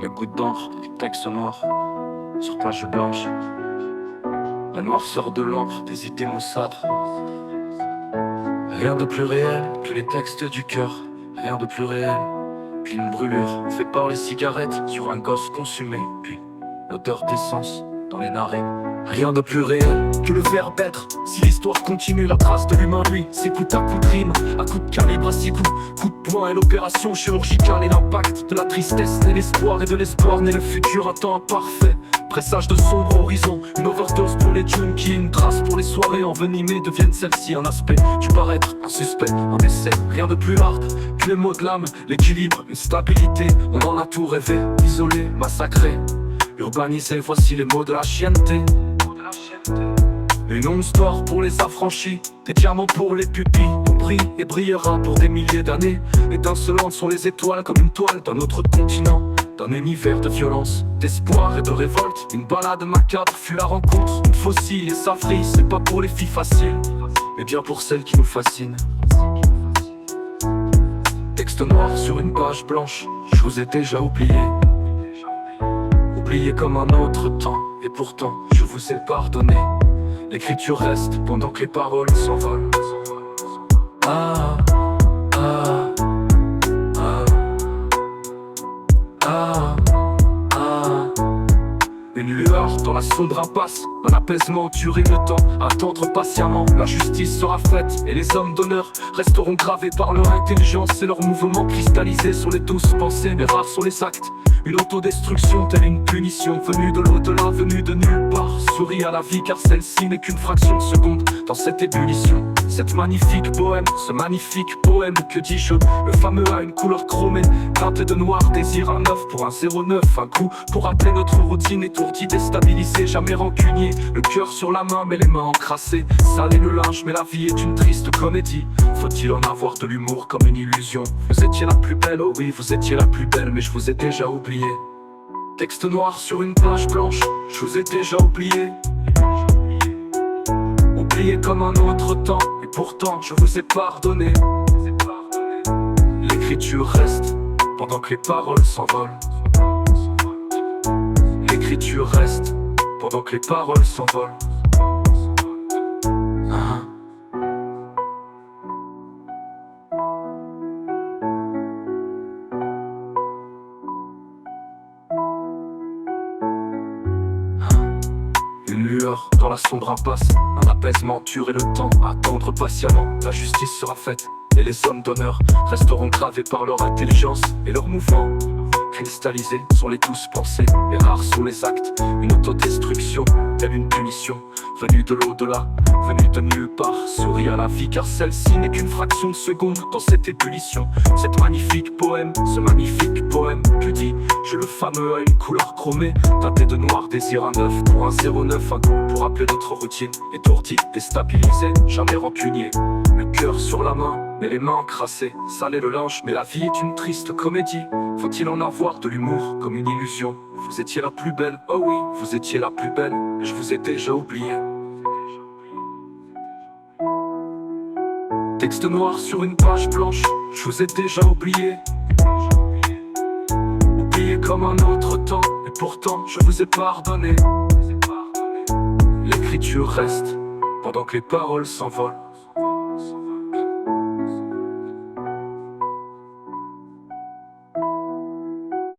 Les gouttes d'encre, des textes noirs sur page blanche. La noirceur de l'encre, des idées maussades. Rien de plus réel que les textes du cœur. Rien de plus réel qu'une brûlure faite par les cigarettes sur un gosse consumé. Puis l'odeur d'essence dans les narines. Rien de plus réel que le verbe être. Si l'histoire continue, la trace de l'humain, lui, c'est coup à coup de rime, à coup de calibre, à 6 coups, coup de poing et l'opération chirurgicale et l'impact de la tristesse naît l'espoir et de l'espoir naît le futur, un temps imparfait. Pressage de sombre horizon, une overdose pour les tunes qui une trace pour les soirées envenimées deviennent celles-ci un aspect du paraître, un suspect, un essai. Rien de plus hard que les mots de l'âme, l'équilibre, une stabilité. On en a tout rêvé, isolé, massacré, urbanisé. Voici les mots de la chienneté. Une longue histoire pour les affranchis, des diamants pour les pupilles. On brille et brillera pour des milliers d'années. Étincelantes sont les étoiles comme une toile d'un autre continent, d'un univers de violence, d'espoir et de révolte. Une balade macabre fut la rencontre, une faucille et sa vrille. C'est pas pour les filles faciles, mais bien pour celles qui nous fascinent. Texte noir sur une page blanche, je vous ai déjà oublié. Oublié comme un autre temps, et pourtant je vous ai pardonné. L'écriture reste pendant que les paroles s'envolent. Ah, ah, ah, ah, ah. Une lueur dans la sombre impasse, un apaisement durer le temps, attendre patiemment. La justice sera faite et les hommes d'honneur resteront gravés par leur intelligence et leurs mouvements cristallisés sur les douces pensées. Mais rares sont les actes, une autodestruction telle une punition venue de l'au-delà, venue de nulle part. Souris à la vie car celle-ci n'est qu'une fraction de seconde dans cette ébullition. Cette magnifique bohème, ce magnifique poème, que dis-je? Le fameux a une couleur chromée, teintée de noir, désir un 9 pour un 09. Un coup pour rappeler notre routine étourdie, déstabilisée, jamais rancunier. Le cœur sur la main mais les mains encrassées, salé le linge mais la vie est une triste comédie. Faut-il en avoir de l'humour comme une illusion? Vous étiez la plus belle, oh oui vous étiez la plus belle, mais je vous ai déjà oublié. Texte noir sur une page blanche, je vous ai déjà oublié. Oublié comme un autre temps, et pourtant je vous ai pardonné. L'écriture reste pendant que les paroles s'envolent. L'écriture reste pendant que les paroles s'envolent. Une lueur dans la sombre impasse, un apaisement durer le temps, attendre patiemment. La justice sera faite et les hommes d'honneur resteront gravés par leur intelligence et leurs mouvements. Cristallisés sont les douces pensées et rares sont les actes. Une autodestruction, telle une punition venue de l'au-delà, venue de nulle part. Souris à la vie car celle-ci n'est qu'une fraction de seconde dans cette ébullition. Cette magnifique poème, ce magnifique poème, que dis-je? Le fameux a une couleur chromée, teinté de noir, désir un 9 pour un 09. Un coup pour rappeler notre routine étourdie, déstabilisée, jamais rancunier. Le cœur sur la main mais les mains encrassées, salé le linge mais la vie est une triste comédie. Faut-il en avoir de l'humour comme une illusion? Vous étiez la plus belle, oh oui, vous étiez la plus belle, et je vous ai déjà oublié. Texte noir sur une page blanche, je vous ai déjà oublié. Oublié comme un autre temps, et pourtant je vous ai pardonné. L'écriture reste pendant que les paroles s'envolent.